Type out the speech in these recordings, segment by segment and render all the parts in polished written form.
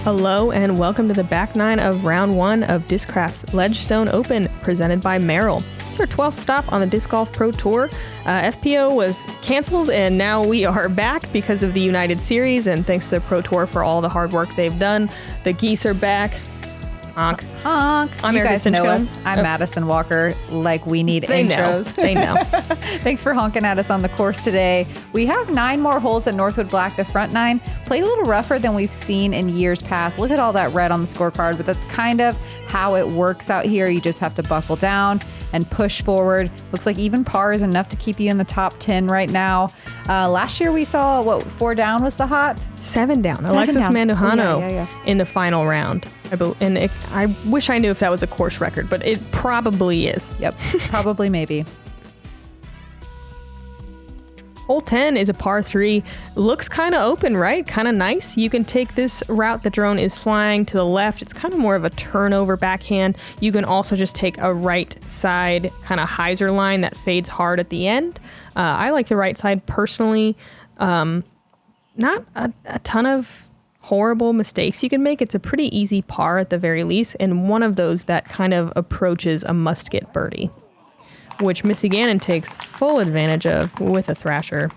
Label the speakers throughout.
Speaker 1: Hello and welcome to the back nine of round one of Discraft's Ledgestone Open presented by Merrill. It's our 12th stop on the Disc Golf Pro Tour. FPO was canceled and now we are back because of the United Series, and thanks to the Pro Tour for all the hard work they've done. The geese are back. Honk.
Speaker 2: Honk.
Speaker 1: I'm
Speaker 2: you
Speaker 1: Erika
Speaker 2: guys know
Speaker 1: Stinchcomb.
Speaker 2: us. I'm Madison Walker. Like, we need
Speaker 1: They
Speaker 2: intros.
Speaker 1: know. They know.
Speaker 2: Thanks for honking at us on the course today. We have 9 more holes at Northwood Black. The front 9 played a little rougher than we've seen in years past. Look at all that red on the scorecard, but that's kind of how it works out here. You just have to buckle down and push forward. Looks like even par is enough to keep you in the top 10 right now. Last year we saw, 4 down was the hot?
Speaker 1: 7 down.
Speaker 2: 7
Speaker 1: Alexis
Speaker 2: down.
Speaker 1: Mandujano in the final round. I wish I knew if that was a course record, but it probably is.
Speaker 2: Yep, probably, maybe.
Speaker 1: Hole 10 is a par 3. Looks kind of open, right? Kind of nice. You can take this route. The drone is flying to the left. It's kind of more of a turnover backhand. You can also just take a right side kind of hyzer line that fades hard at the end. I like the right side personally. Not a ton of horrible mistakes you can make. It's a pretty easy par at the very least, and one of those that kind of approaches a must-get birdie, which Missy Gannon takes full advantage of with a thrasher.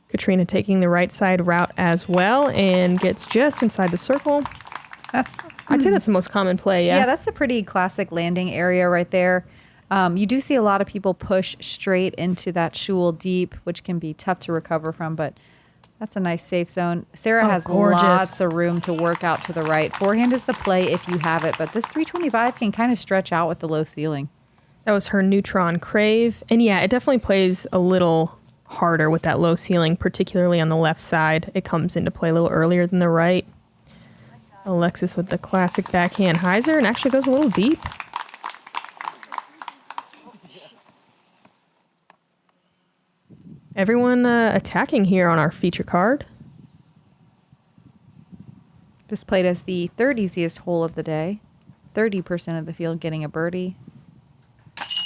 Speaker 1: Catrina taking the right side route as well and gets just inside the circle. I'd say that's the most common play, yeah.
Speaker 2: Yeah, that's a pretty classic landing area right there. You do see a lot of people push straight into that shoal deep, which can be tough to recover from, but that's a nice safe zone. Sarah has
Speaker 1: gorgeous.
Speaker 2: Lots of room to work out to the right. Forehand is the play if you have it, but this 325 can kind of stretch out with the low ceiling.
Speaker 1: That was her neutron crave. And yeah, it definitely plays a little harder with that low ceiling, particularly on the left side. It comes into play a little earlier than the right. Alexis with the classic backhand hyzer and actually goes a little deep. Everyone attacking here on our feature card.
Speaker 2: This played as the third easiest hole of the day. 30% of the field getting a birdie.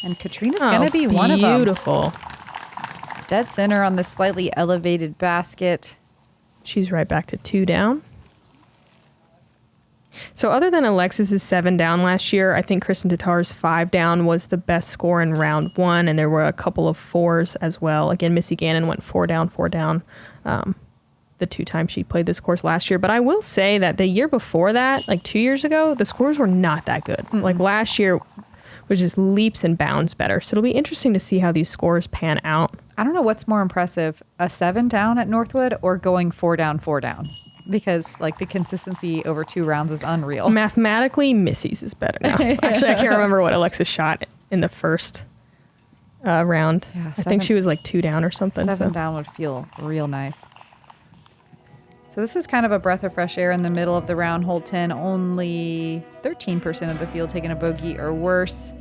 Speaker 2: And Catrina's going to be one of them.
Speaker 1: Beautiful.
Speaker 2: Dead center on this slightly elevated basket.
Speaker 1: She's right back to 2 down. So other than Alexis's 7 down last year, I think Kristen Tatar's 5 down was the best score in round 1, and there were a couple of 4s as well. Again, Missy Gannon went 4 down, the 2 times she played this course last year. But I will say that the year before that, like 2 years ago, the scores were not that good. Mm-mm. Like last year was just leaps and bounds better. So it'll be interesting to see how these scores pan out.
Speaker 2: I don't know what's more impressive, a 7 down at Northwood or going 4 down, 4 down. Because like the consistency over 2 rounds is unreal.
Speaker 1: Mathematically, Missy's is better now. Actually, I can't remember what Alexis shot in the first round. Yeah, I think she was like 2 down or something.
Speaker 2: 7 down would feel real nice. So this is kind of a breath of fresh air in the middle of the round. Hole 10, only 13% of the field taking a bogey or worse.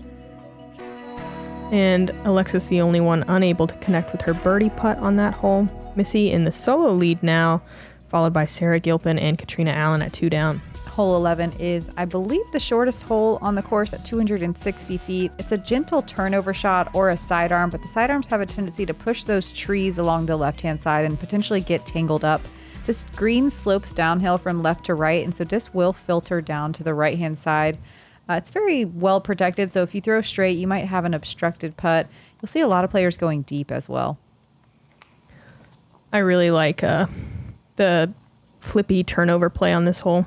Speaker 1: And Alexis the only one unable to connect with her birdie putt on that hole. Missy in the solo lead now, followed by Sarah Gilpin and Catrina Allen at 2 down.
Speaker 2: Hole 11 is, I believe, the shortest hole on the course at 260 feet. It's a gentle turnover shot or a sidearm, but the sidearms have a tendency to push those trees along the left-hand side and potentially get tangled up. This green slopes downhill from left to right, and so disc will filter down to the right-hand side. It's very well protected, so if you throw straight, you might have an obstructed putt. You'll see a lot of players going deep as well.
Speaker 1: I really like the flippy turnover play on this hole.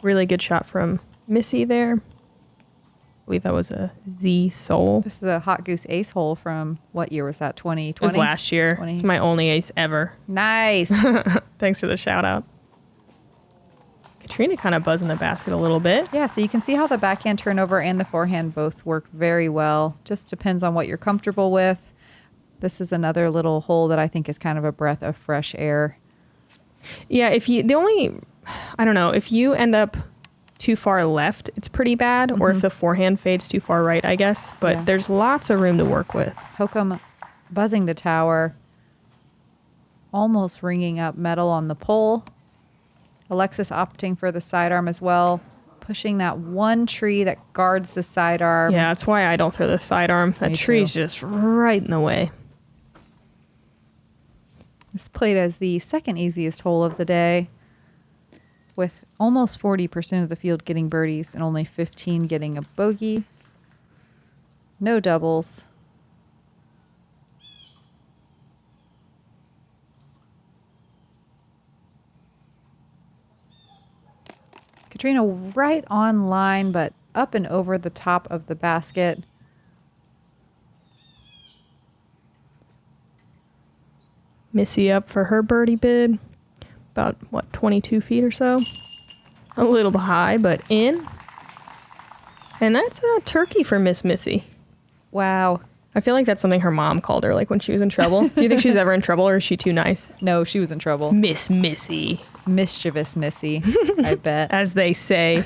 Speaker 1: Really good shot from Missy there. I believe that was a Z Soul.
Speaker 2: This is a Hot Goose ace hole from, what year was that, 2020?
Speaker 1: It was last year. 20. It's my only ace ever.
Speaker 2: Nice.
Speaker 1: Thanks for the shout out. Catrina kind of buzzing the basket a little bit.
Speaker 2: Yeah, so you can see how the backhand turnover and the forehand both work very well. Just depends on what you're comfortable with. This is another little hole that I think is kind of a breath of fresh air.
Speaker 1: Yeah, if you end up too far left, it's pretty bad. Mm-hmm. Or if the forehand fades too far right, I guess. But there's lots of room to work with.
Speaker 2: Hokom buzzing the tower. Almost ringing up metal on the pole. Alexis opting for the sidearm as well. pushing that one tree that guards the sidearm.
Speaker 1: Yeah, that's why I don't throw the sidearm. That tree's just right in the way.
Speaker 2: This played as the second easiest hole of the day, with almost 40% of the field getting birdies and only 15 getting a bogey. No doubles. Catrina right on line, but up and over the top of the basket.
Speaker 1: Missy up for her birdie bid. About, 22 feet or so? A little high, but in. And that's a turkey for Miss Missy.
Speaker 2: Wow.
Speaker 1: I feel like that's something her mom called her, like when she was in trouble. Do you think she was ever in trouble, or is she too nice?
Speaker 2: No, she was in trouble.
Speaker 1: Miss Missy.
Speaker 2: Mischievous Missy, I bet.
Speaker 1: As they say.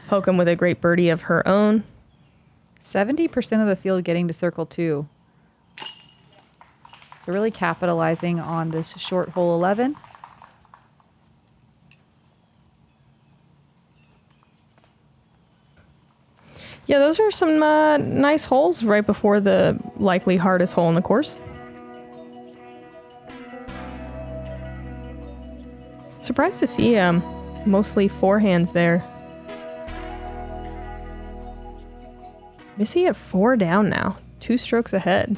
Speaker 1: Hokom with a great birdie of her own.
Speaker 2: 70% of the field getting to circle 2. So really capitalizing on this short hole 11.
Speaker 1: Yeah, those are some nice holes right before the likely hardest hole in the course. Surprised to see mostly forehands there. Missy at 4 down now. 2 strokes ahead.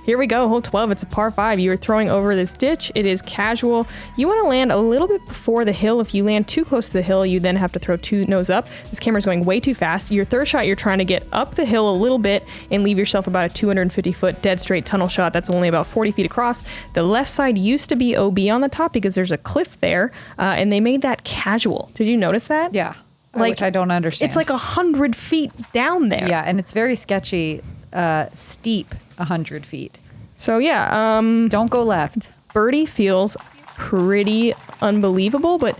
Speaker 1: Here we go, hole 12. It's a par 5. You are throwing over this ditch. It is casual. You want to land a little bit before the hill. If you land too close to the hill, you then have to throw 2 nose up. This camera's going way too fast. Your third shot, you're trying to get up the hill a little bit and leave yourself about a 250-foot dead straight tunnel shot that's only about 40 feet across. The left side used to be OB on the top because there's a cliff there, and they made that casual. Did you notice that?
Speaker 2: Yeah,
Speaker 1: like,
Speaker 2: which I don't understand.
Speaker 1: It's like 100 feet down there.
Speaker 2: Yeah, and it's very sketchy, steep 100 feet.
Speaker 1: So yeah,
Speaker 2: don't go left.
Speaker 1: birdie feels pretty unbelievable, but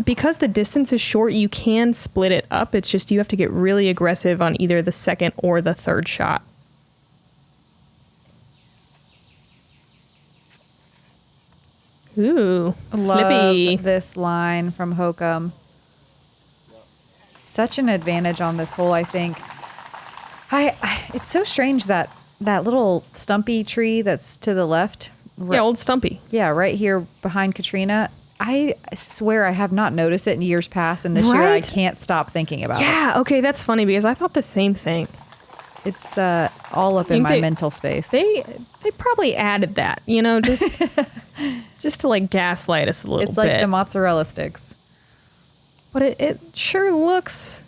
Speaker 1: because the distance is short, you can split it up. It's just you have to get really aggressive on either the second or the third shot. Ooh, flippy.
Speaker 2: Love this line from Hokom. Such an advantage on this hole, I think. It's so strange that little stumpy tree that's to the left.
Speaker 1: Yeah, old Stumpy.
Speaker 2: Yeah, right here behind Catrina. I swear I have not noticed it in years past, and this year I can't stop thinking about it.
Speaker 1: Yeah, okay, that's funny because I thought the same thing.
Speaker 2: It's all up in my mental space.
Speaker 1: They probably added that, just to like gaslight us a little bit.
Speaker 2: It's like the mozzarella sticks.
Speaker 1: But it sure looks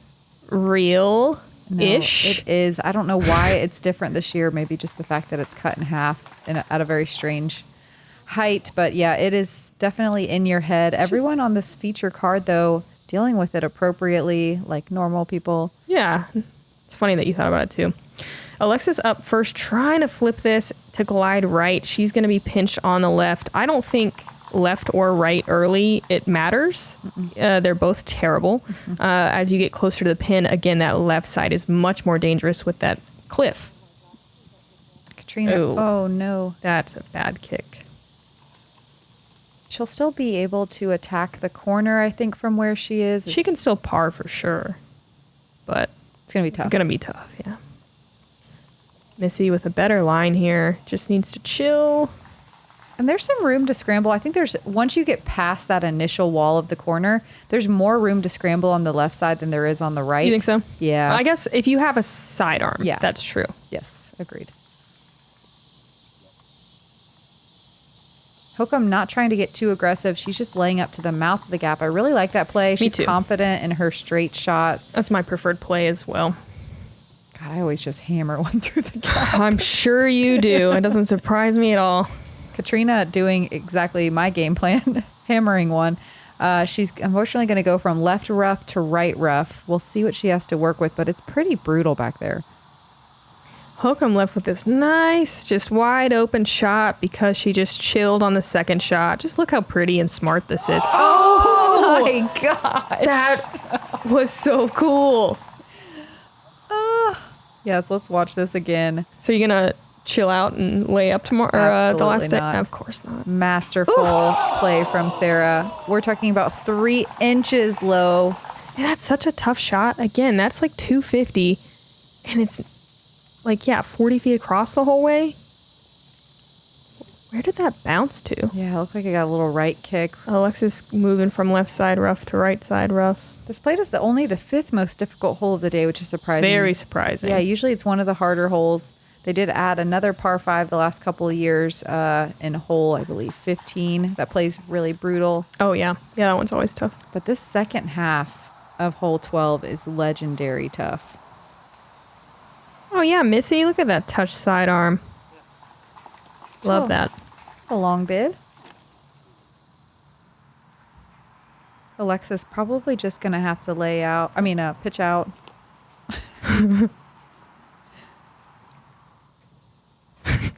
Speaker 1: real-ish.
Speaker 2: No, it is. I don't know why it's different this year. Maybe just the fact that it's cut in half at a very strange height. But yeah, it is definitely in your head. Everyone on this feature card, though, dealing with it appropriately, like normal people.
Speaker 1: Yeah. It's funny that you thought about it, too. Alexis up first, trying to flip this to glide right. She's going to be pinched on the left. I don't think left or right early, it matters. They're both terrible. As you get closer to the pin, again, that left side is much more dangerous with that cliff.
Speaker 2: Catrina, oh no.
Speaker 1: That's a bad kick.
Speaker 2: She'll still be able to attack the corner, I think, from where she is.
Speaker 1: She can still par for sure, but
Speaker 2: it's going to be tough.
Speaker 1: Going to be tough, yeah. Missy with a better line here. Just needs to chill.
Speaker 2: And there's some room to scramble. I think once you get past that initial wall of the corner, there's more room to scramble on the left side than there is on the right.
Speaker 1: You think so?
Speaker 2: Yeah.
Speaker 1: Well, I guess if you have a sidearm, that's true.
Speaker 2: Yes, agreed. Hokom not trying to get too aggressive. She's just laying up to the mouth of the gap. I really like that play. She's confident in her straight shot.
Speaker 1: That's my preferred play as well.
Speaker 2: God, I always just hammer one through the gap.
Speaker 1: I'm sure you do. It doesn't surprise me at all.
Speaker 2: Catrina doing exactly my game plan, hammering one. She's unfortunately going to go from left rough to right rough. We'll see what she has to work with, but it's pretty brutal back there.
Speaker 1: Hokom left with this nice, just wide open shot because she just chilled on the second shot. Just look how pretty and smart this is.
Speaker 2: Oh my God.
Speaker 1: That was so cool.
Speaker 2: Yes, let's watch this again.
Speaker 1: So you're going to chill out and lay up tomorrow or the last day?
Speaker 2: Not.
Speaker 1: Of course not.
Speaker 2: Masterful play from Sarah. We're talking about 3 inches low.
Speaker 1: Yeah, that's such a tough shot. Again, that's like 250, and it's like, yeah, 40 feet across the whole way. Where did that bounce to?
Speaker 2: Yeah, it looked like it got a little right kick.
Speaker 1: Alexis moving from left side rough to right side rough.
Speaker 2: This plate is only the 5th most difficult hole of the day, which is surprising.
Speaker 1: Very surprising.
Speaker 2: Yeah, usually it's one of the harder holes. They did add another par 5 the last couple of years in hole, I believe, 15. That plays really brutal.
Speaker 1: Oh, yeah. Yeah, that one's always tough.
Speaker 2: But this second half of hole 12 is legendary tough.
Speaker 1: Oh, yeah, Missy. Look at that touch sidearm. Love that.
Speaker 2: A long bid. Alexis probably just going to have to pitch out.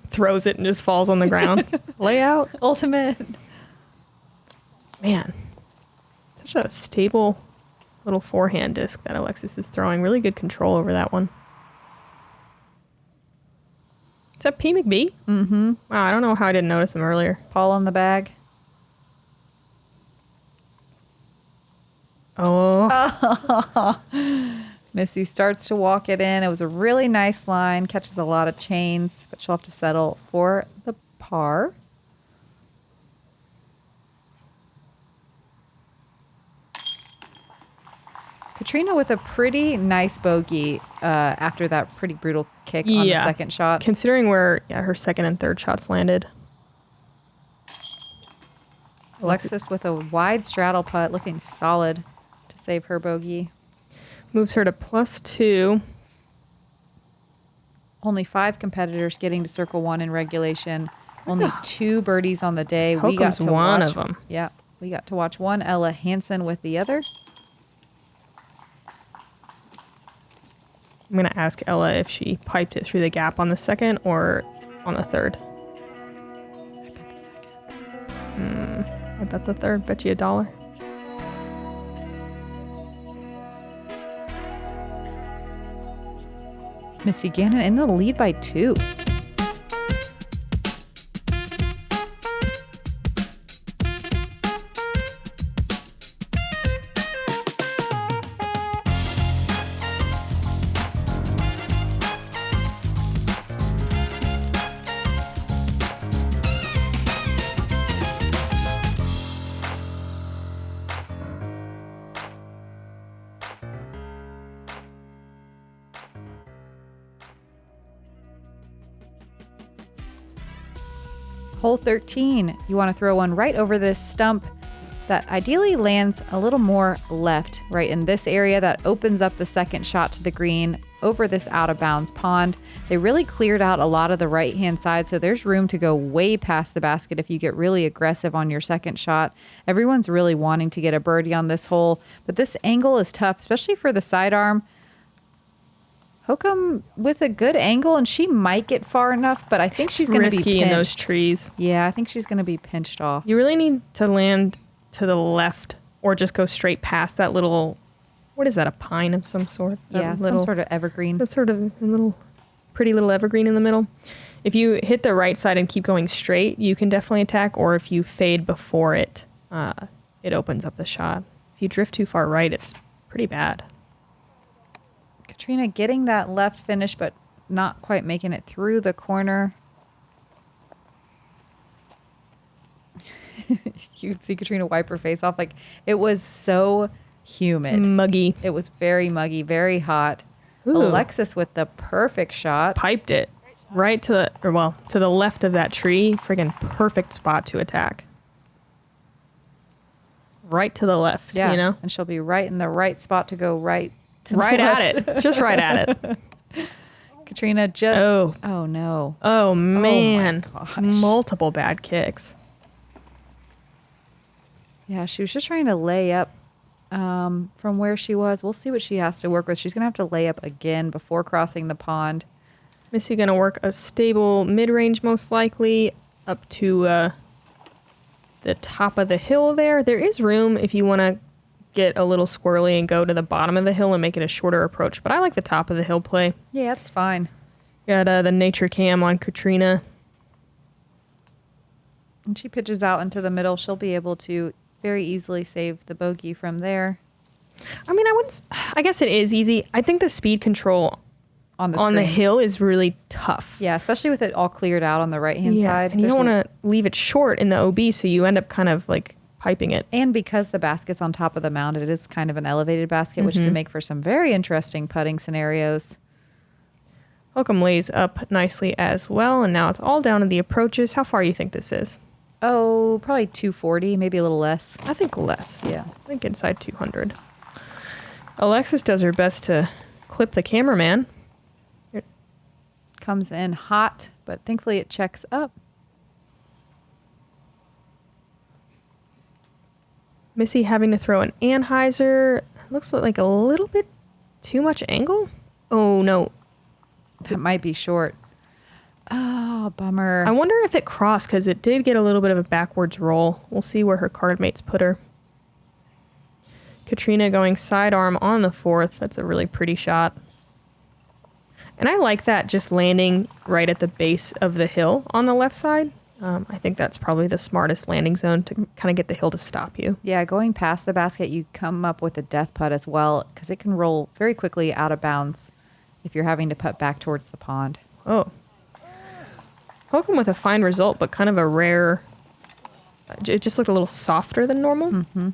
Speaker 1: Throws it and just falls on the ground. Lay out.
Speaker 2: Ultimate.
Speaker 1: Man, such a stable little forehand disc that Alexis is throwing. Really good control over that one. Is that P. McBee?
Speaker 2: Mm-hmm.
Speaker 1: Wow, I don't know how I didn't notice him earlier.
Speaker 2: Paul on the bag.
Speaker 1: Oh.
Speaker 2: Missy starts to walk it in. It was a really nice line. Catches a lot of chains, but she'll have to settle for the par. Catrina with a pretty nice bogey after that pretty brutal kick on the second shot.
Speaker 1: Considering where her second and third shots landed.
Speaker 2: Alexis with a wide straddle putt, looking solid to save her bogey.
Speaker 1: Moves her to +2.
Speaker 2: Only 5 competitors getting to circle 1 in regulation. Only 2 birdies on the day.
Speaker 1: Hokom's
Speaker 2: we got to
Speaker 1: one
Speaker 2: watch,
Speaker 1: of them.
Speaker 2: Yeah, we got to watch one. Ella Hansen with the other.
Speaker 1: I'm going to ask Ella if she piped it through the gap on the second or on the third.
Speaker 2: I bet the second.
Speaker 1: I bet the third. Bet you $1.
Speaker 2: Missy Gannon in the lead by 2. Hole 13, you want to throw one right over this stump that ideally lands a little more left, right in this area that opens up the second shot to the green over this out of bounds pond. They really cleared out a lot of the right hand side, so there's room to go way past the basket if you get really aggressive on your second shot. Everyone's really wanting to get a birdie on this hole, but this angle is tough, especially for the sidearm. Hokom with a good angle, and she might get far enough, but I think she's going to be
Speaker 1: risky
Speaker 2: pinched.
Speaker 1: in those trees.
Speaker 2: Yeah, I think she's going to be pinched off.
Speaker 1: You really need to land to the left or just go straight past that little, what is that, a pine of some sort?
Speaker 2: Yeah, some sort of evergreen.
Speaker 1: That sort of a little, pretty little evergreen in the middle. If you hit the right side and keep going straight, you can definitely attack, or if you fade before it, it opens up the shot. If you drift too far right, it's pretty bad.
Speaker 2: Catrina getting that left finish, but not quite making it through the corner. You could see Catrina wipe her face off. Like, it was so humid.
Speaker 1: Muggy.
Speaker 2: It was very muggy, very hot.
Speaker 1: Ooh.
Speaker 2: Alexis with the perfect shot.
Speaker 1: Piped it right to the left of that tree. Friggin' perfect spot to attack. Right to the left,
Speaker 2: Yeah,
Speaker 1: you know?
Speaker 2: and she'll be right in the right spot to go right to
Speaker 1: Right
Speaker 2: the
Speaker 1: at
Speaker 2: left.
Speaker 1: it. Just right at it.
Speaker 2: Katrina just... Oh, no.
Speaker 1: Oh, man.
Speaker 2: Oh, my gosh.
Speaker 1: Multiple bad kicks.
Speaker 2: Yeah, she was just trying to lay up from where she was. We'll see what she has to work with. She's going to have to lay up again before crossing the pond.
Speaker 1: Missy going to work a stable mid-range, most likely, up to the top of the hill there. There is room if you want to get a little squirrely and go to the bottom of the hill and make it a shorter approach. But I like the top of the hill play.
Speaker 2: Yeah, that's fine.
Speaker 1: Got the nature cam on Catrina.
Speaker 2: And she pitches out into the middle. She'll be able to very easily save the bogey from there.
Speaker 1: I mean, I guess it is easy. I think the speed control on the hill is really tough.
Speaker 2: Yeah, especially with it all cleared out on the right-hand side.
Speaker 1: And you don't want to leave it short in the OB, so you end up kind of like piping it.
Speaker 2: And because the basket's on top of the mound, it is kind of an elevated basket, which can make for some very interesting putting scenarios.
Speaker 1: Hokom lays up nicely as well, and now it's all down to the approaches. How far do you think this is?
Speaker 2: Oh, probably 240, maybe a little less.
Speaker 1: I think less.
Speaker 2: Yeah.
Speaker 1: I think inside 200. Alexis does her best to clip the cameraman.
Speaker 2: Comes in hot, but thankfully it checks up.
Speaker 1: Missy having to throw an anhyzer. Looks like a little bit too much angle. Oh, no.
Speaker 2: That might be short. Oh, bummer.
Speaker 1: I wonder if it crossed because it did get a little bit of a backwards roll. We'll see where her card mates put her. Catrina going sidearm on the fourth. That's a really pretty shot. And I like that just landing right at the base of the hill on the left side. I think that's probably the smartest landing zone to kind of get the hill to stop you.
Speaker 2: Yeah, going past the basket, you come up with a death putt as well because it can roll very quickly out of bounds if you're having to putt back towards the pond.
Speaker 1: Oh. Hokom with a fine result, but kind of a rare... It just looked a little softer than normal.
Speaker 2: Mm-hmm.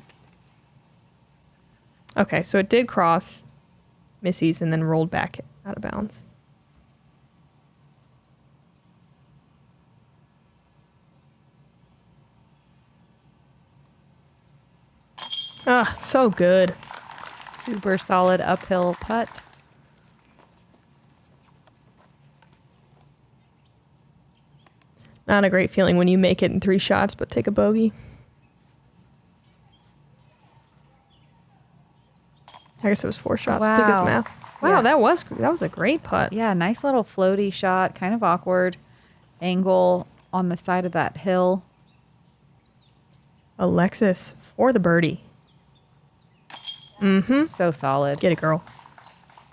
Speaker 1: Okay, so it did cross Missy's and then rolled back out of bounds. Ah, so good.
Speaker 2: Super solid uphill putt.
Speaker 1: Not a great feeling when you make it in 3 shots, but take a bogey. I guess it was 4 shots.
Speaker 2: Wow.
Speaker 1: Because math. Wow,
Speaker 2: Yeah.
Speaker 1: that was a great putt.
Speaker 2: Yeah, nice little floaty shot, kind of awkward angle on the side of that hill.
Speaker 1: Alexis for the birdie. Mm-hmm.
Speaker 2: So solid.
Speaker 1: Get it, girl.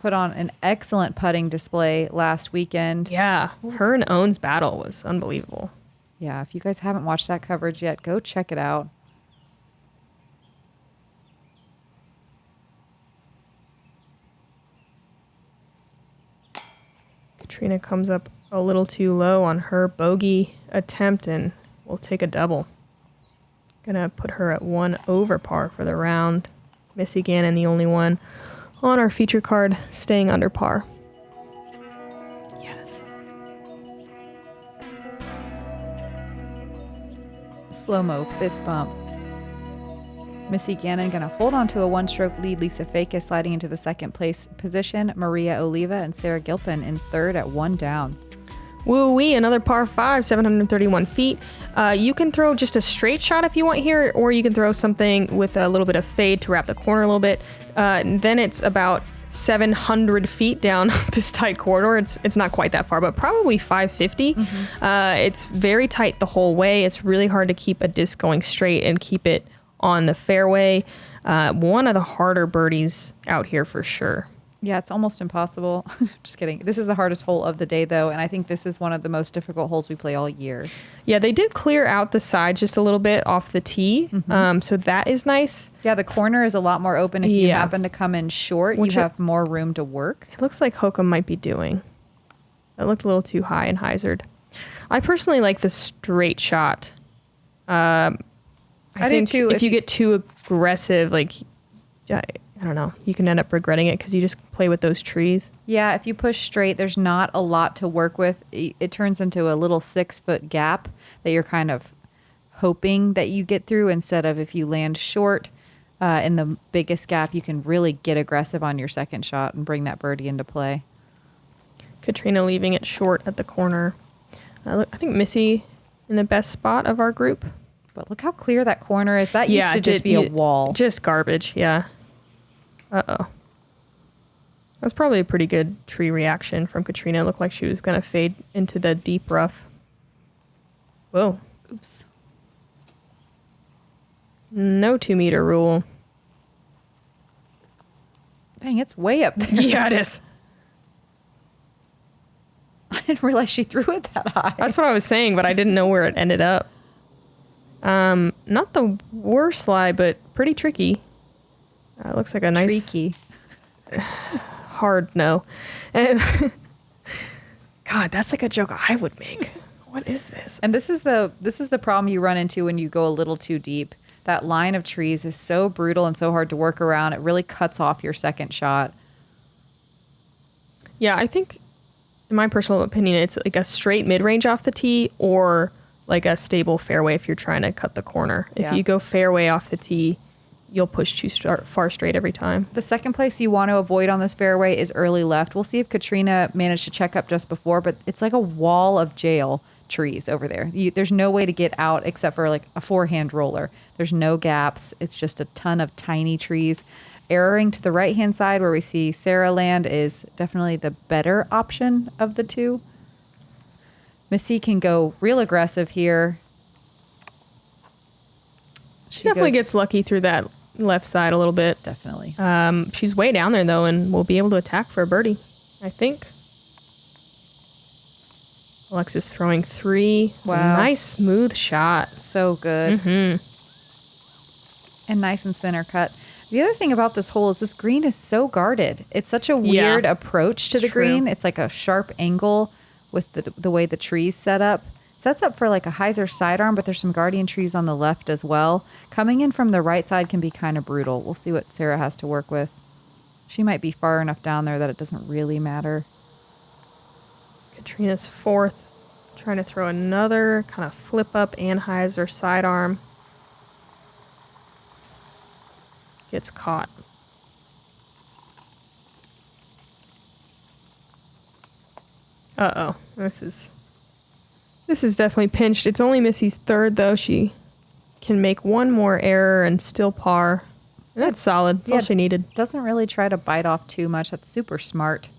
Speaker 2: Put on an excellent putting display last weekend.
Speaker 1: Yeah, her and Owen's battle was unbelievable.
Speaker 2: Yeah, if you guys haven't watched that coverage yet, go check it out.
Speaker 1: Catrina comes up a little too low on her bogey attempt and will take a double. Gonna put her at 1 over par for the round. Missy Gannon, the only one on our feature card, staying under par. Yes.
Speaker 2: Slow-mo fist bump. Missy Gannon going to hold on to a 1-stroke lead. Lisa Fakis sliding into the second place position. Maria Oliva and Sarah Gilpin in third at 1 down.
Speaker 1: Woo-wee, another par 5, 731 feet. You can throw just a straight shot if you want here, or you can throw something with a little bit of fade to wrap the corner a little bit. Then it's about 700 feet down this tight corridor. It's not quite that far, but probably 550. Mm-hmm. It's very tight the whole way. It's really hard to keep a disc going straight and keep it on the fairway. One of the harder birdies out here for sure.
Speaker 2: Yeah, it's almost impossible. Just kidding. This is the hardest hole of the day, though, and I think this is one of the most difficult holes we play all year.
Speaker 1: Yeah, they did clear out the sides just a little bit off the tee, so that is nice.
Speaker 2: Yeah, the corner is a lot more open. If you happen to come in short, you have more room to work.
Speaker 1: It looks like Hokom might be doing. It looked a little too high and hyzered. I personally like the straight shot. I think
Speaker 2: do too.
Speaker 1: If you get too aggressive, like... I don't know. You can end up regretting it because you just play with those trees.
Speaker 2: Yeah, if you push straight, there's not a lot to work with. It turns into a little 6-foot gap that you're kind of hoping that you get through, instead of if you land short in the biggest gap, you can really get aggressive on your second shot and bring that birdie into play.
Speaker 1: Catrina leaving it short at the corner. I think Missy in the best spot of our group.
Speaker 2: But look how clear that corner is. That used to just be a wall.
Speaker 1: Just garbage, yeah. Uh-oh. That's probably a pretty good tree reaction from Catrina. It looked like she was going to fade into the deep rough. Whoa.
Speaker 2: Oops.
Speaker 1: No 2-meter rule.
Speaker 2: Dang, it's way up there.
Speaker 1: Yeah, it is.
Speaker 2: didn't realize she threw it that high.
Speaker 1: That's what I was saying, but I didn't know where it ended up. Not the worst lie, but pretty tricky. It looks like a nice...
Speaker 2: Tricky.
Speaker 1: Hard no. God, that's like a joke I would make. What is this?
Speaker 2: And this is the problem you run into when you go a little too deep. That line of trees is so brutal and so hard to work around. It really cuts off your second shot.
Speaker 1: Yeah, I think, in my personal opinion, it's like a straight mid-range off the tee or like a stable fairway if you're trying to cut the corner. If you go fairway off the tee, you'll push too far straight every time.
Speaker 2: The second place you want to avoid on this fairway is early left. We'll see if Catrina managed to check up just before, but it's like a wall of jail trees over there. There's no way to get out except for like a forehand roller. There's no gaps. It's just a ton of tiny trees. Erroring to the right-hand side where we see Sarah land is definitely the better option of the two. Missy can go real aggressive here.
Speaker 1: She definitely gets lucky through that left side a little bit.
Speaker 2: Definitely.
Speaker 1: She's way down there, though, and will be able to attack for a birdie, I think. Alexis throwing 3.
Speaker 2: Wow.
Speaker 1: Nice, smooth shot.
Speaker 2: So good. And nice and center cut. The other thing about this hole is this green is so guarded. It's such a weird approach to the green. It's like a sharp angle with the way the trees set up. Sets up for like a hyzer sidearm, but there's some guardian trees on the left as well. Coming in from the right side can be kind of brutal. We'll see what Sarah has to work with. She might be far enough down there that it doesn't really matter.
Speaker 1: Catrina's 4th, trying to throw another kind of flip up and hyzer sidearm. Gets caught. Uh-oh. This is definitely pinched. It's only Missy's 3rd, though. She can make one more error and still par. And that's solid. That's all she needed.
Speaker 2: Doesn't really try to bite off too much. That's super smart.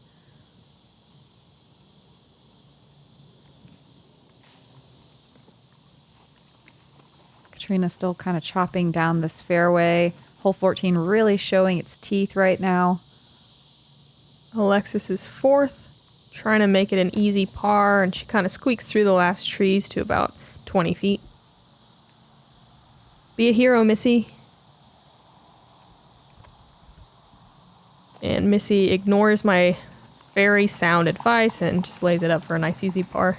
Speaker 2: Catrina still kind of chopping down this fairway. Hole 14 really showing its teeth right now.
Speaker 1: Alexis is 4th, trying to make it an easy par, and she kind of squeaks through the last trees to about 20 feet. Be a hero, Missy. And Missy ignores my very sound advice and just lays it up for a nice easy par.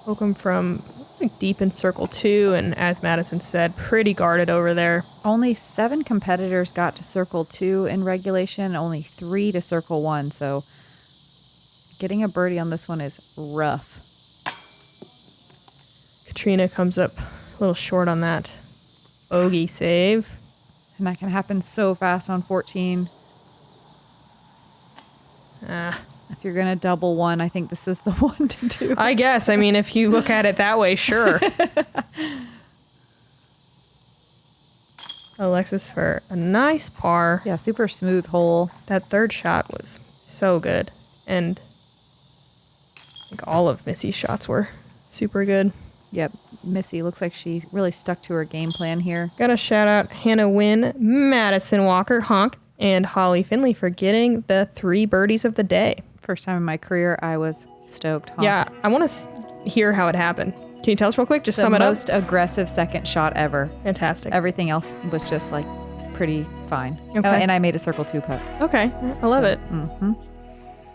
Speaker 1: Hokom from like deep in circle 2, and as Madison said, pretty guarded over there.
Speaker 2: Only 7 competitors got to circle 2 in regulation, only 3 to circle 1, so getting a birdie on this one is rough.
Speaker 1: Catrina comes up a little short on that bogey save.
Speaker 2: And that can happen so fast on 14. If you're going to double one, I think this is the one to do.
Speaker 1: I guess. I mean, if you look at it that way, sure. Alexis for a nice par.
Speaker 2: Yeah, super smooth hole.
Speaker 1: That 3rd shot was so good. And I think all of Missy's shots were super good.
Speaker 2: Yep, Missy looks like she really stuck to her game plan here.
Speaker 1: Gotta shout out Hannah Wynn, Madison Walker, HONK, and Holly Finley for getting the 3 birdies of the day.
Speaker 2: First time in my career, I was stoked. HONK.
Speaker 1: Yeah, I want to hear how it happened. Can you tell us real quick? Just sum it up.
Speaker 2: The most aggressive second shot ever.
Speaker 1: Fantastic.
Speaker 2: Everything else was just like pretty fine.
Speaker 1: Okay.
Speaker 2: Oh, and I made a circle 2 putt.
Speaker 1: Okay, I love it.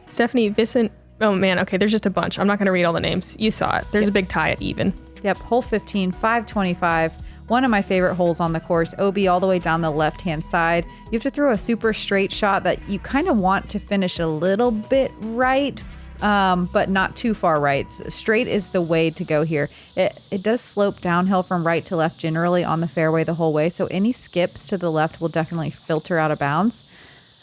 Speaker 1: Stephanie Vincent. Oh man, okay, there's just a bunch. I'm not going to read all the names. You saw it. There's a big tie at even.
Speaker 2: Yep, hole 15, 525. One of my favorite holes on the course. OB all the way down the left-hand side. You have to throw a super straight shot that you kind of want to finish a little bit right, but not too far right. Straight is the way to go here. It does slope downhill from right to left generally on the fairway the whole way, so any skips to the left will definitely filter out of bounds.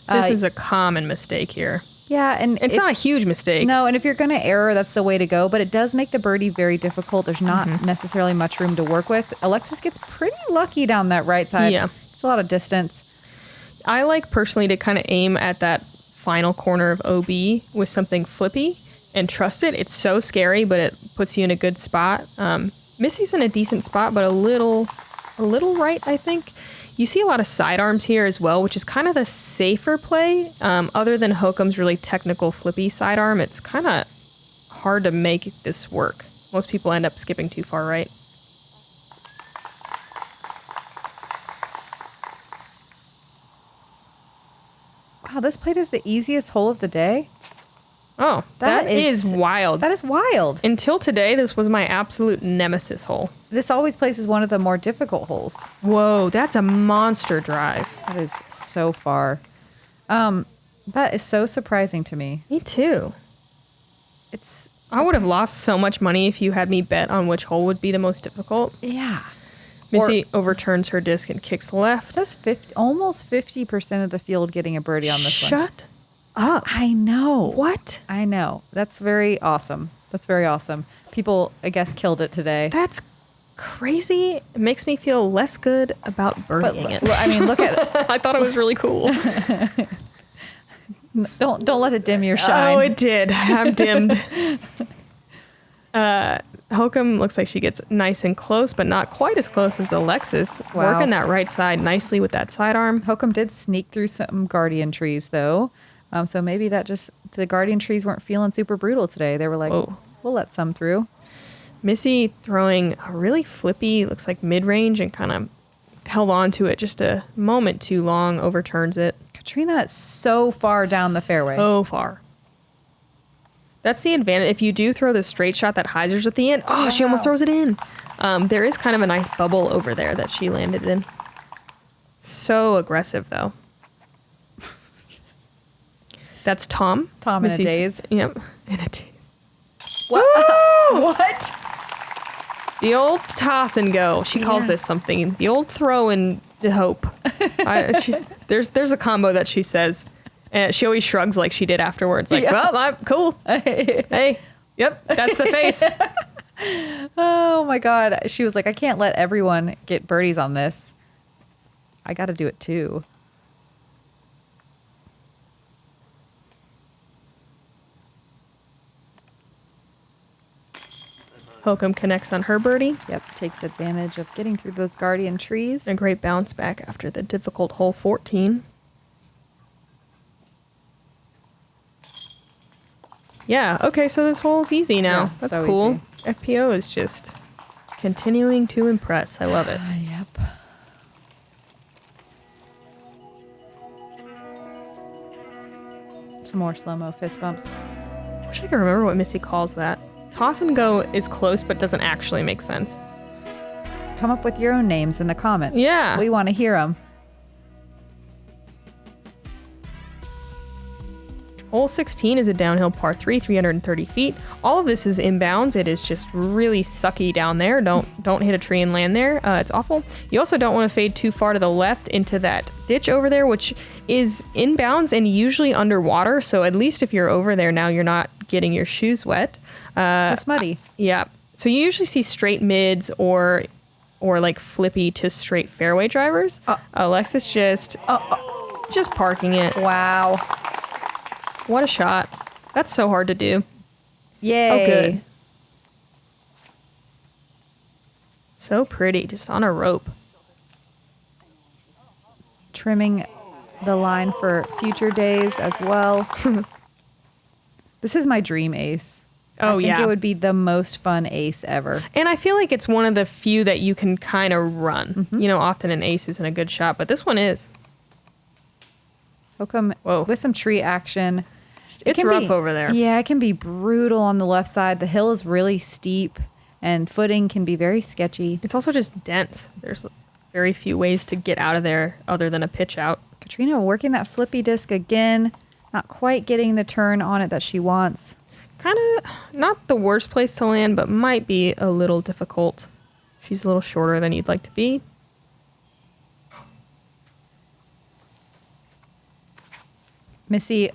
Speaker 1: This is a common mistake here.
Speaker 2: Yeah, and
Speaker 1: it's not a huge mistake.
Speaker 2: No, and if you're going to error, that's the way to go. But it does make the birdie very difficult. There's not necessarily much room to work with. Alexis gets pretty lucky down that right side.
Speaker 1: Yeah.
Speaker 2: It's a lot of distance.
Speaker 1: I like personally to kind of aim at that final corner of OB with something flippy and trust it. It's so scary, but it puts you in a good spot. Missy's in a decent spot, but a little right, I think. You see a lot of sidearms here as well, which is kind of the safer play. Other than Hokom's really technical flippy sidearm, it's kind of hard to make this work. Most people end up skipping too far right.
Speaker 2: Wow, this plate is the easiest hole of the day.
Speaker 1: Oh, that is wild.
Speaker 2: That is wild.
Speaker 1: Until today, this was my absolute nemesis hole.
Speaker 2: This always places one of the more difficult holes.
Speaker 1: Whoa, that's a monster drive.
Speaker 2: That is so far. That is so surprising to me.
Speaker 1: Me too.
Speaker 2: I
Speaker 1: would have lost so much money if you had me bet on which hole would be the most difficult.
Speaker 2: Yeah.
Speaker 1: Missy overturns her disc and kicks left.
Speaker 2: That's almost 50% of the field getting a birdie on this one.
Speaker 1: Shut up.
Speaker 2: I know.
Speaker 1: What?
Speaker 2: I know. That's very awesome. That's very awesome. People, I guess, killed it today.
Speaker 1: That's crazy. It makes me feel less good about birdieing it.
Speaker 2: I mean, look at it.
Speaker 1: I thought it was really cool.
Speaker 2: Don't let it dim your shine.
Speaker 1: Oh, it did. I'm dimmed. Hokom looks like she gets nice and close, but not quite as close as Alexis.
Speaker 2: Wow.
Speaker 1: Working that right side nicely with that sidearm.
Speaker 2: Hokom did sneak through some guardian trees, though. So maybe the guardian trees weren't feeling super brutal today. They were like,
Speaker 1: Whoa.
Speaker 2: We'll let some through.
Speaker 1: Missy throwing a really flippy, looks like mid-range, and kind of held on to it just a moment too long, overturns it.
Speaker 2: Catrina is so far down the fairway.
Speaker 1: So far. That's the advantage. If you do throw the straight shot that hyzers at the end, she almost throws it in. There is kind of a nice bubble over there that she landed in. So aggressive, though. That's Tom.
Speaker 2: Tom in a daze.
Speaker 1: Yep, in a daze.
Speaker 2: What? What?
Speaker 1: The old toss and go. She calls this something. The old throw and hope. There's a combo that she says. And she always shrugs like she did afterwards. Like, well, I'm cool. Hey, yep, that's the face.
Speaker 2: Oh, my God. She was like, I can't let everyone get birdies on this. I got to do it, too.
Speaker 1: Hokom connects on her birdie.
Speaker 2: Yep, takes advantage of getting through those guardian trees.
Speaker 1: A great bounce back after the difficult hole 14. Yeah, okay, so this hole's easy now.
Speaker 2: Yeah,
Speaker 1: that's
Speaker 2: so
Speaker 1: cool.
Speaker 2: easy.
Speaker 1: FPO is just continuing to impress. I love it.
Speaker 2: Yep. Some more slow-mo fist bumps.
Speaker 1: I wish I could remember what Missy calls that. Toss and go is close, but doesn't actually make sense.
Speaker 2: Come up with your own names in the comments.
Speaker 1: Yeah.
Speaker 2: We want to hear them.
Speaker 1: Hole 16 is a downhill par 3, 330 feet. All of this is inbounds. It is just really sucky down there. Don't hit a tree and land there. It's awful. You also don't want to fade too far to the left into that ditch over there, which is inbounds and usually underwater. So at least if you're over there now, you're not getting your shoes wet.
Speaker 2: It's muddy.
Speaker 1: Yeah. So you usually see straight mids or like flippy to straight fairway drivers. Alexis just parking it.
Speaker 2: Wow.
Speaker 1: What a shot. That's so hard to do.
Speaker 2: Yay.
Speaker 1: Oh, good. So pretty, just on a rope.
Speaker 2: Trimming the line for future days as well. This is my dream ace.
Speaker 1: Oh,
Speaker 2: I think
Speaker 1: yeah.
Speaker 2: it would be the most fun ace ever.
Speaker 1: And I feel like it's one of the few that you can kind of run.
Speaker 2: Mm-hmm.
Speaker 1: You know, often an ace isn't a good shot, but this one is.
Speaker 2: Hokom with some tree action.
Speaker 1: It's rough over there.
Speaker 2: Yeah, it can be brutal on the left side. The hill is really steep and footing can be very sketchy.
Speaker 1: It's also just dense. There's very few ways to get out of there other than a pitch out.
Speaker 2: Catrina working that flippy disc again. Not quite getting the turn on it that she wants.
Speaker 1: Kind of not the worst place to land, but might be a little difficult. She's a little shorter than you'd like to be.
Speaker 2: Missy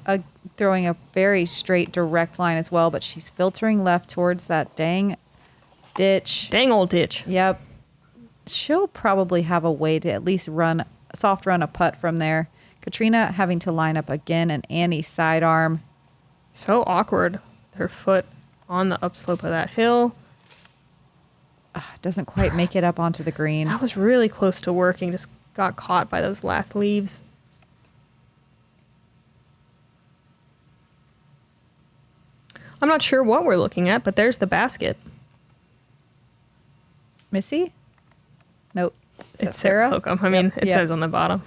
Speaker 2: throwing a very straight, direct line as well, but she's filtering left towards that dang ditch.
Speaker 1: Dang old ditch.
Speaker 2: Yep. She'll probably have a way to at least soft run a putt from there. Catrina having to line up again, and Annie's sidearm.
Speaker 1: So awkward. Her foot on the upslope of that hill.
Speaker 2: Doesn't quite make it up onto the green.
Speaker 1: That was really close to working. Just got caught by those last leaves. I'm not sure what we're looking at, but there's the basket.
Speaker 2: Missy? Nope.
Speaker 1: It's Sarah Hokom. I mean, it says on the bottom.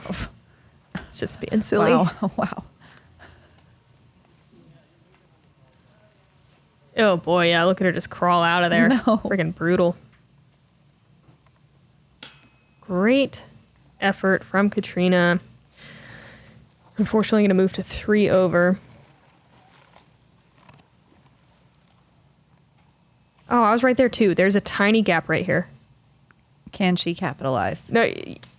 Speaker 1: It's just being silly.
Speaker 2: Wow. Wow.
Speaker 1: Oh boy, yeah, look at her just crawl out of there.
Speaker 2: No.
Speaker 1: Freaking brutal. Great effort from Catrina. Unfortunately, going to move to 3 over. Oh, I was right there too. There's a tiny gap right here.
Speaker 2: Can she capitalize?
Speaker 1: No,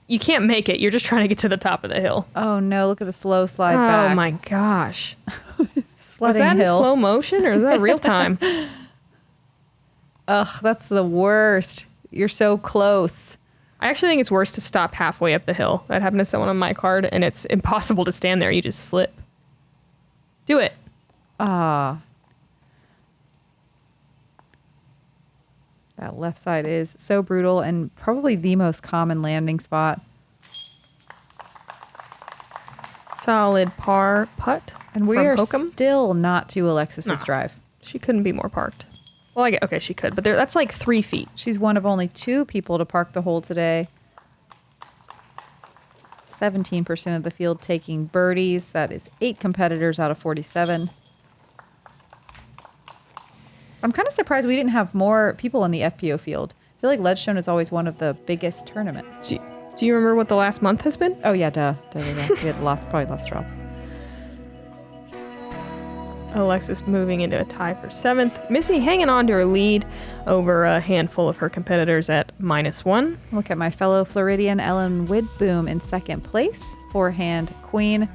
Speaker 1: you can't make it. You're just trying to get to the top of the hill.
Speaker 2: Oh no, look at the slow slide back.
Speaker 1: Oh my gosh.
Speaker 2: Sledding
Speaker 1: Was that
Speaker 2: hill.
Speaker 1: in slow motion or is that real time?
Speaker 2: Ugh, that's the worst. You're so close.
Speaker 1: I actually think it's worse to stop halfway up the hill. That happened to someone on my card, and it's impossible to stand there. You just slip. Do it.
Speaker 2: Ah. That left side is so brutal and probably the most common landing spot.
Speaker 1: Solid par putt.
Speaker 2: And we
Speaker 1: from
Speaker 2: are
Speaker 1: Hokom.
Speaker 2: still not to Alexis's
Speaker 1: No.
Speaker 2: drive.
Speaker 1: She couldn't be more parked. Well, okay, she could, but that's like 3 feet.
Speaker 2: She's one of only 2 people to park the hole today. 17% of the field taking birdies. That is 8 competitors out of 47. I'm kind of surprised we didn't have more people in the FPO field. I feel like Ledgestone is always one of the biggest tournaments.
Speaker 1: Do you remember what the last month has been?
Speaker 2: Oh yeah, duh. We had probably lots drops.
Speaker 1: Alexis moving into a tie for 7th. Missy hanging on to her lead over a handful of her competitors at -1.
Speaker 2: Look at my fellow Floridian Ellen Widboom in 2nd place. Forehand queen.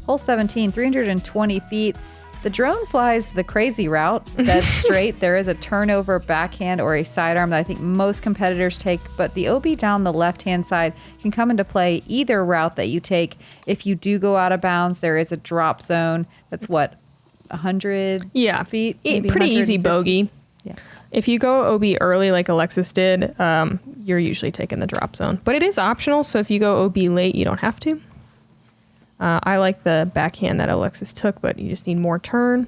Speaker 2: Hole 17, 320 feet. The drone flies the crazy route, dead straight. There is a turnover backhand or a sidearm that I think most competitors take, but the OB down the left-hand side can come into play either route that you take. If you do go out of bounds, there is a drop zone. That's what, 100 feet? Maybe
Speaker 1: Pretty easy
Speaker 2: 150.
Speaker 1: bogey.
Speaker 2: Yeah.
Speaker 1: If you go OB early like Alexis did, you're usually taking the drop zone. But it is optional, so if you go OB late, you don't have to. I like the backhand that Alexis took, but you just need more turn.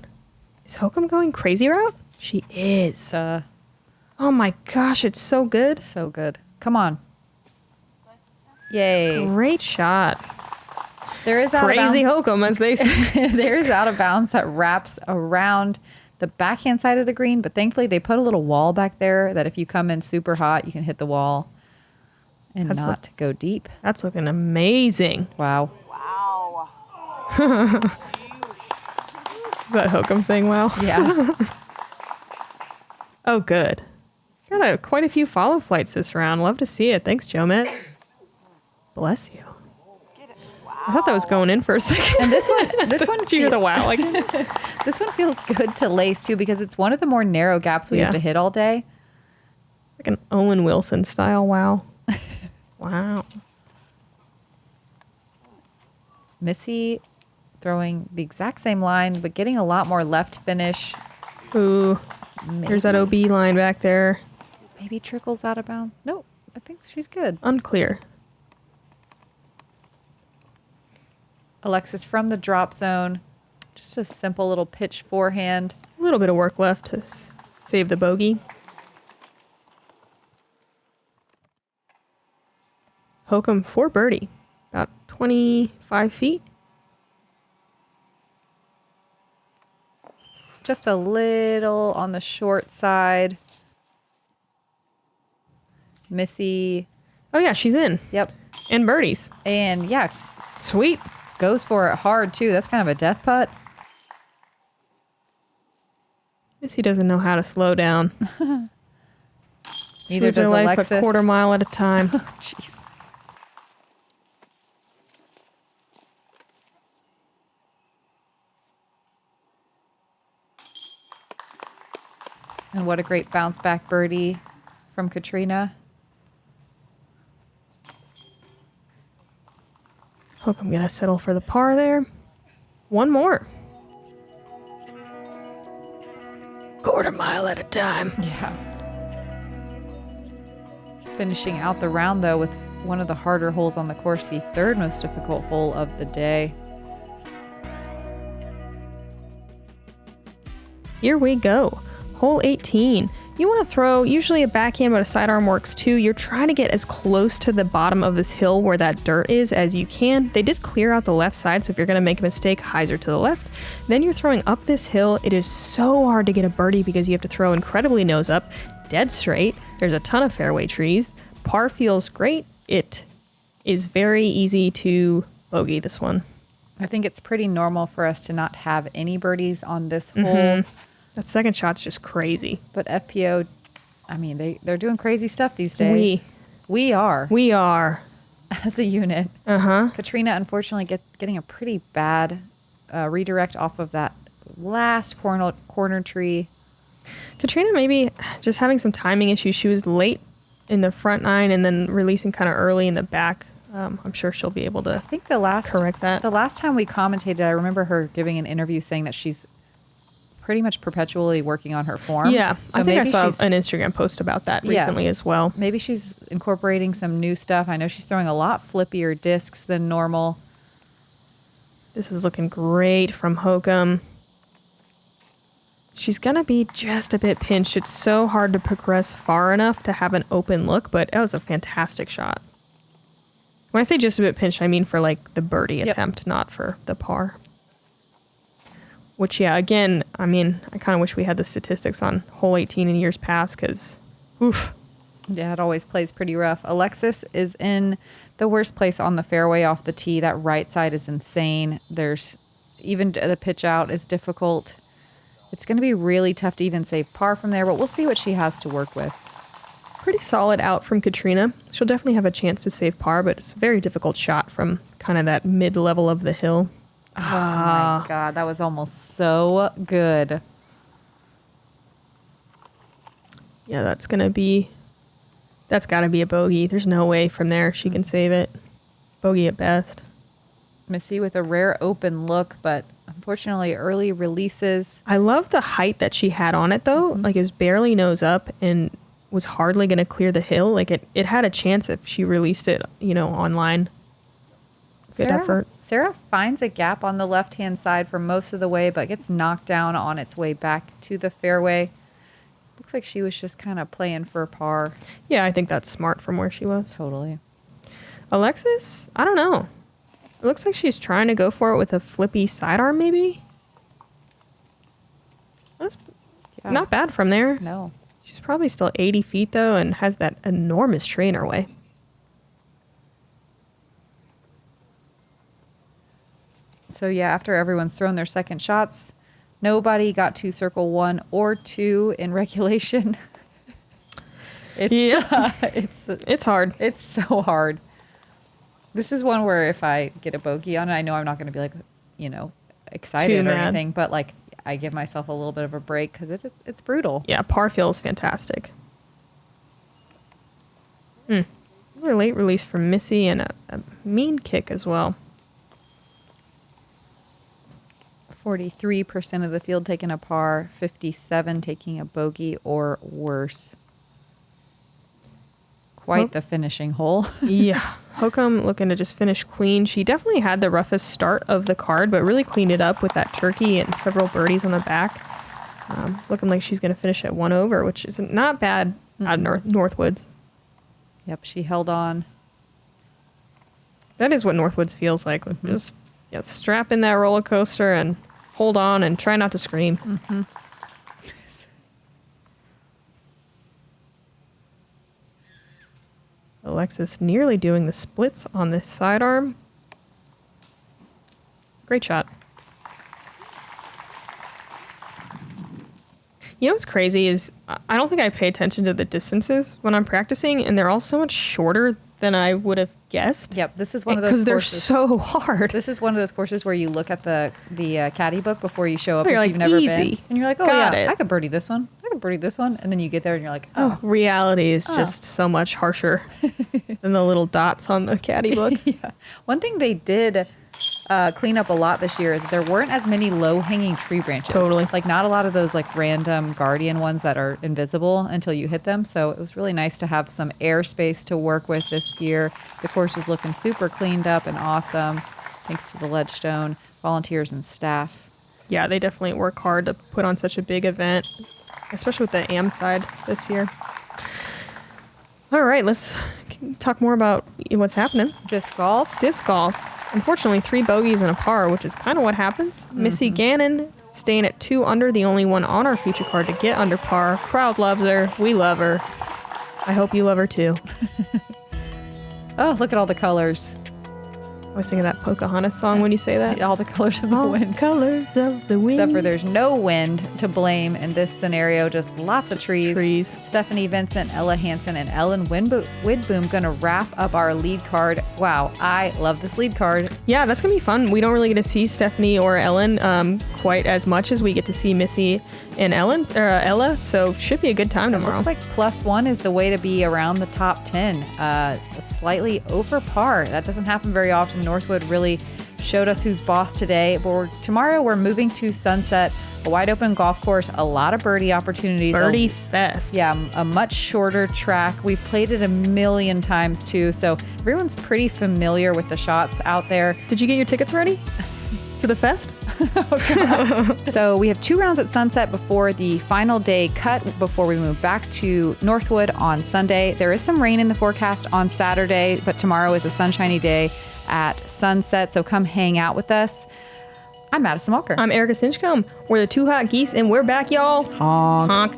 Speaker 1: Is Hokom going crazy route? She is. Oh my gosh, it's so good.
Speaker 2: So good. Come on. Yay.
Speaker 1: Great shot.
Speaker 2: There is out
Speaker 1: Crazy
Speaker 2: of bounds.
Speaker 1: Hokom, as they say.
Speaker 2: There's out of bounds that wraps around the backhand side of the green, but thankfully they put a little wall back there that if you come in super hot, you can hit the wall and not go deep.
Speaker 1: That's looking amazing.
Speaker 2: Wow.
Speaker 1: Is that Hokom saying wow?
Speaker 2: Yeah.
Speaker 1: Oh, good. Got quite a few follow flights this round. Love to see it. Thanks, Jomez. Bless you. I thought that was going in for a second.
Speaker 2: And this one
Speaker 1: Did you hear the wow again?
Speaker 2: this one feels good to lace too because it's one of the more narrow gaps we have to hit all day.
Speaker 1: Like an Owen Wilson style wow. Wow.
Speaker 2: Missy throwing the exact same line, but getting a lot more left finish.
Speaker 1: Ooh. There's that OB line back there.
Speaker 2: Maybe trickles out of bounds. No, I think she's good.
Speaker 1: Unclear.
Speaker 2: Alexis from the drop zone. Just a simple little pitch forehand.
Speaker 1: A little bit of work left to save the bogey. Hokom for birdie. About 25 feet.
Speaker 2: Just a little on the short side. Missy.
Speaker 1: Oh, yeah, she's in.
Speaker 2: Yep.
Speaker 1: And birdies.
Speaker 2: And yeah,
Speaker 1: Sweet.
Speaker 2: goes for it hard too. That's kind of a death putt.
Speaker 1: Missy doesn't know how to slow down.
Speaker 2: Neither
Speaker 1: Lives her
Speaker 2: does
Speaker 1: life
Speaker 2: Alexis.
Speaker 1: a quarter mile at a time.
Speaker 2: Jeez. And what a great bounce back birdie from Catrina.
Speaker 1: Hokom gonna settle for the par there. One more. Quarter mile at a time.
Speaker 2: Yeah. Finishing out the round though with one of the harder holes on the course, the third most difficult hole of the day.
Speaker 1: Here we go. Hole 18. You want to throw usually a backhand, but a sidearm works too. You're trying to get as close to the bottom of this hill where that dirt is as you can. They did clear out the left side, so if you're going to make a mistake, hyzer to the left. Then you're throwing up this hill. It is so hard to get a birdie because you have to throw incredibly nose up, dead straight. There's a ton of fairway trees. Par feels great. It is very easy to bogey this one.
Speaker 2: I think it's pretty normal for us to not have any birdies on this hole.
Speaker 1: Mm-hmm. That second shot's just crazy.
Speaker 2: But FPO, I mean, they're doing crazy stuff these days. We are. As a unit.
Speaker 1: Uh-huh.
Speaker 2: Catrina, unfortunately, getting a pretty bad redirect off of that last corner tree.
Speaker 1: Katrina maybe just having some timing issues. She was late in the front nine and then releasing kind of early in the back. I'm sure she'll be able to correct that.
Speaker 2: The last time we commentated, I remember her giving an interview saying that she's pretty much perpetually working on her form.
Speaker 1: Yeah,
Speaker 2: so
Speaker 1: I think I saw an Instagram post about that recently as well.
Speaker 2: Maybe she's incorporating some new stuff. I know she's throwing a lot flippier discs than normal.
Speaker 1: This is looking great from Hokom. She's going to be just a bit pinched. It's so hard to progress far enough to have an open look, but that was a fantastic shot. When I say just a bit pinched, I mean for like the birdie attempt, not for the par. Which, yeah, again, I mean, I kind of wish we had the statistics on hole 18 in years past because, oof.
Speaker 2: Yeah, it always plays pretty rough. Alexis is in the worst place on the fairway off the tee. That right side is insane. There's even the pitch out is difficult. It's going to be really tough to even save par from there, but we'll see what she has to work with.
Speaker 1: Pretty solid out from Catrina. She'll definitely have a chance to save par, but it's a very difficult shot from kind of that mid-level of the hill.
Speaker 2: Oh my God, that was almost so good.
Speaker 1: Yeah, that's got to be a bogey. There's no way from there she can save it. Bogey at best.
Speaker 2: Missy with a rare open look, but unfortunately early releases.
Speaker 1: I love the height that she had on it though. Like it was barely nose up and was hardly going to clear the hill. Like it had a chance if she released it, online. Good effort.
Speaker 2: Sarah finds a gap on the left-hand side for most of the way, but gets knocked down on its way back to the fairway. Looks like she was just kind of playing for par.
Speaker 1: Yeah, I think that's smart from where she was.
Speaker 2: Totally.
Speaker 1: Alexis, I don't know. It looks like she's trying to go for it with a flippy sidearm, maybe. That's not bad from there.
Speaker 2: No.
Speaker 1: She's probably still 80 feet, though, and has that enormous tree in her way.
Speaker 2: So, yeah, after everyone's thrown their second shots, nobody got to circle 1 or 2 in regulation.
Speaker 1: It's hard.
Speaker 2: It's so hard. This is one where if I get a bogey on it, I know I'm not going to be like, excited or anything, but like I give myself a little bit of a break because it's brutal.
Speaker 1: Yeah, par feels fantastic. Another late release from Missy and a mean kick as well.
Speaker 2: 43% of the field taking a par, 57 taking a bogey or worse. Quite the finishing hole.
Speaker 1: Yeah. Hokom looking to just finish clean. She definitely had the roughest start of the card, but really cleaned it up with that turkey and several birdies on the back. Looking like she's going to finish at 1 over, which is not bad at Northwoods.
Speaker 2: Yep, she held on.
Speaker 1: That is what Northwoods feels like. Just strap in that roller coaster and hold on and try not to scream. Alexis nearly doing the splits on this sidearm. It's a great shot. You know what's crazy is I don't think I pay attention to the distances when I'm practicing, and they're all so much shorter than I would have guessed.
Speaker 2: Yep, this is one of those
Speaker 1: because they're
Speaker 2: courses.
Speaker 1: so hard.
Speaker 2: This is one of those courses where you look at the caddy book before you show up if
Speaker 1: you're like,
Speaker 2: you've never
Speaker 1: easy.
Speaker 2: been. And you're like, oh
Speaker 1: Got
Speaker 2: yeah,
Speaker 1: it.
Speaker 2: I could birdie this one. I could birdie this one. And then you get there and you're like, oh.
Speaker 1: Reality is just so much harsher than the little dots on the caddy book.
Speaker 2: Yeah. One thing they did clean up a lot this year is there weren't as many low-hanging tree branches.
Speaker 1: Totally.
Speaker 2: Like not a lot of those like random guardian ones that are invisible until you hit them. So it was really nice to have some airspace to work with this year. The course was looking super cleaned up and awesome. Thanks to the Ledgestone volunteers and staff.
Speaker 1: Yeah, they definitely work hard to put on such a big event, especially with the AM side this year. All right, let's talk more about what's happening.
Speaker 2: Disc golf.
Speaker 1: Disc golf. Unfortunately, 3 bogeys and a par, which is kind of what happens. Missy Gannon staying at 2 under, the only one on our feature card to get under par. Crowd loves her. We love her. I hope you love her too.
Speaker 2: Oh, look at all the colors.
Speaker 1: I was thinking that Pocahontas song when you say that.
Speaker 2: All the colors of the
Speaker 1: All
Speaker 2: wind.
Speaker 1: colors of the wind.
Speaker 2: Except for there's no wind to blame in this scenario, just lots of trees. Stephanie Vincent, Ella Hansen, and Ellen Widboom going to wrap up our lead card. Wow, I love this lead card.
Speaker 1: Yeah, that's going to be fun. We don't really get to see Stephanie or Ellen quite as much as we get to see Missy and Ella, so should be a good time tomorrow.
Speaker 2: Looks like +1 is the way to be around the top 10, slightly over par. That doesn't happen very often. Northwood really showed us who's boss today. But tomorrow we're moving to Sunset, a wide open golf course, a lot of birdie opportunities.
Speaker 1: Birdie fest.
Speaker 2: Yeah, a much shorter track. We've played it a million times too, so everyone's pretty familiar with the shots out there.
Speaker 1: Did you get your tickets ready to the fest?
Speaker 2: So we have 2 rounds at Sunset before the final day cut, before we move back to Northwood on Sunday. There is some rain in the forecast on Saturday, but tomorrow is a sunshiny day at Sunset, so come hang out with us. I'm Madison Walker.
Speaker 1: I'm Erika Stinchcomb. We're the 2 Hot Geese, and we're back, y'all.
Speaker 2: Honk.
Speaker 1: Honk.